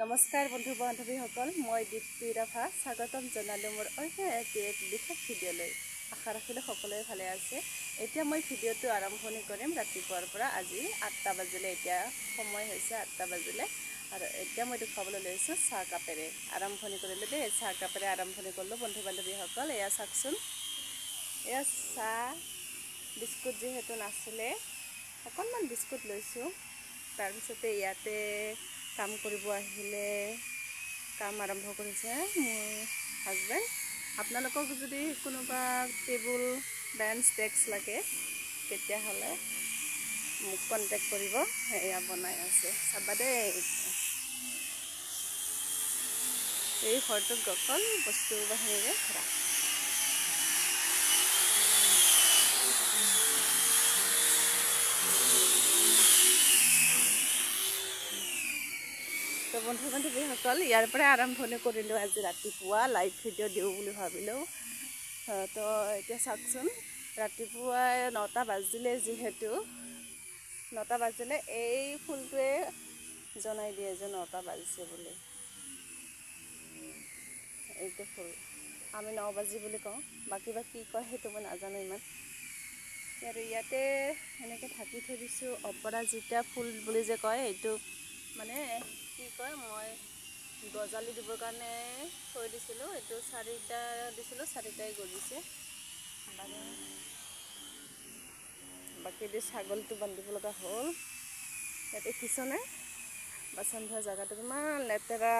নমস্কাৰ বন্ধু বান্ধৱীসকল, মই দীপ্তি ৰাভা স্বাগতম জনালোঁ মোৰ অন্য এক বিশেষ ভিডিঅ'লৈ। আশা ৰাখিলোঁ সকলোৱে ভালে আছে। এতিয়া মই ভিডিঅ'টো আৰম্ভণি কৰিম ৰাতিপুৱাৰ পৰা। আজি 8টা বাজিলে, এতিয়া সময় হৈছে 8টা বাজিলে আৰু এতিয়া মই দেখুৱাবলৈ লৈছোঁ চাহ কাপেৰে আৰম্ভণি কৰিলোঁ দেই। চাহ কাপেৰে আৰম্ভণি কৰিলোঁ বন্ধু বান্ধৱীসকল। এয়া চাওকচোন, এয়া চাহ বিস্কুট যিহেতু নাছিলে অকণমান বিস্কুট লৈছোঁ। তাৰপিছতে ইয়াতে কাম কৰিব আহিলে, কাম আৰম্ভ কৰিছে মোৰ হাজবেণ্ড। আপোনালোকক যদি কোনোবা টেবুল বেঞ্চ ডেস্ক লাগে তেতিয়াহ'লে মোক কণ্টেক্ট কৰিব। এয়া বনাই আছে, চাবা দেই। এই ঘৰটোত অকল বস্তু বাহিনীৰে ভৰা। তো বন্ধু বান্ধৱীসকল, ইয়াৰ পৰাই আৰম্ভণি কৰিলোঁ আজি ৰাতিপুৱা লাইভ ভিডিঅ' দিওঁ বুলি ভাবিলোঁ। তো এতিয়া চাওকচোন, ৰাতিপুৱাই 9টা বাজিলে, যিহেতু 9টা বাজিলে এই ফুলটোৱে জনাই দিয়ে যে 9টা বাজিছে বুলি। এইটো ফুল আমি 9 বাজি বুলি কওঁ, বাকী বা কি কয় সেইটো মই নাজানো ইমান। আৰু ইয়াতে এনেকৈ ঢাকি থৈ দিছোঁ। অপৰাজিতা ফুল বুলি যে কয়, এইটো মানে কি কয়, মই গজালি দিবৰ কাৰণে থৈ দিছিলোঁ। এইটো 4টা দিছিলোঁ, 4টাই গজিছে। বাকী দি ছাগলীটো বান্ধিব লগা হ'ল। ইয়াতে দেখিছনে বাচন ধোৱা জেগাটো কিমান লেতেৰা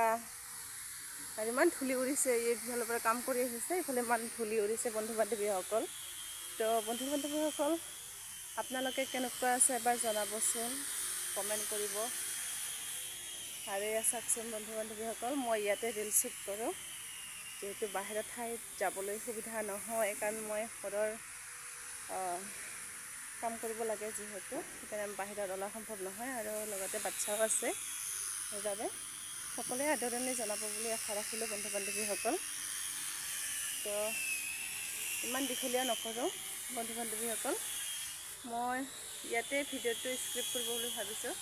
আৰু ইমান ধূলি উৰিছে। এইফালৰ পৰা কাম কৰি আহিছে, এইফালে ইমান ধূলি উৰিছে বন্ধু বান্ধৱীসকল। তো বন্ধু বান্ধৱীসকল, আপোনালোকে কেনেকুৱা আছে এবাৰ জনাবচোন, কমেণ্ট কৰিব। আৰু এয়া চাওকচোন বন্ধু বান্ধৱীসকল, মই ইয়াতে ৰিল শ্বুট কৰোঁ। যিহেতু বাহিৰৰ ঠাইত যাবলৈ সুবিধা নহয়, কাৰণ মই ঘৰৰ কাম কৰিব লাগে, যিহেতু সেইকাৰণে বাহিৰত ওলোৱা সম্ভৱ নহয়। আৰু লগতে বাচ্ছাও আছে, সেইবাবে সকলোৱে আদৰণি জনাব বুলি আশা ৰাখিলোঁ বন্ধু বান্ধৱীসকল। তো ইমান দীঘলীয়া নকৰোঁ বন্ধু বান্ধৱীসকল, মই ইয়াতে ভিডিঅ'টো স্ক্ৰিপ্ট কৰিব বুলি ভাবিছোঁ।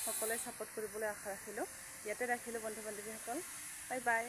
সকলোৱে ছাপোৰ্ট কৰিবলৈ আশা ৰাখিলোঁ। ইয়াতে ৰাখিলোঁ বন্ধু বান্ধৱীসকল, বাই বাই।